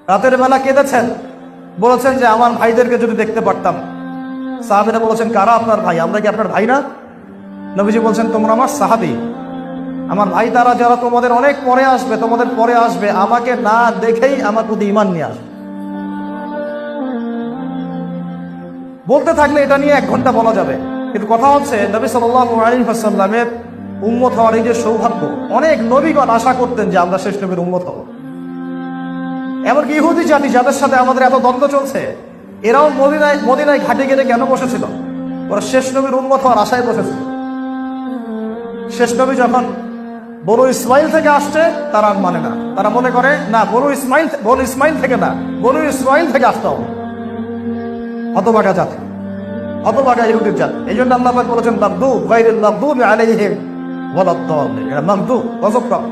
রাতের বেলা কেঁদেছেন, বলেছেন যে আমার ভাইদেরকে যদি দেখতে পারতাম। সাহাবীরা বলেছেন, কারা আপনার ভাই? আমরা কি আপনার ভাই না? নবীজি বলছেন, তোমরা আমার সাহাবী, আমার ভাই তারা যারা তোমাদের অনেক পরে আসবে, তোমাদের পরে আসবে, আমাকে না দেখেই আমার প্রতি ঈমান নিয়ে আসবে। বলতে থাকলে এটা নিয়ে 1 ঘন্টা বলা যাবে, কিন্তু কথা হচ্ছে নবী সাল্লাল্লাহু আলাইহি ওয়াসাল্লামের উম্মত হওয়ার এই যে সৌভাগ্য, অনেক নবীগণ আশা করতেন যে আমরা শেষ নবীর উম্মত হব। এমনকি ইহুদি জাতি যাদের সাথে আমাদের এত দ্বন্দ্ব চলছে, এরাও মদিনায় ঘাটে গেলে কেন বসেছিল? ওরা শেষ নবীর উম্মত হওয়ার আশায় বসেছিল। শেষ নবী যখন বনু ইসমাইল থেকে আসছে, তারা আর মানে না। তারা মনে করে না, বনু ইসমাইল থেকে না, বনু ইসমাইল থেকে আসতে হবে। হতভাগা জাতি, হতভাগা ইহুদির জাতি। এই জন্য আল্লাহ পাক বলেছেন, মাগদুব গায়রিল মাগদুবি আলাইহিম ওয়ালাদ-দাল্লিন। এটা মাগদুব, গজবপ্রাপ্ত।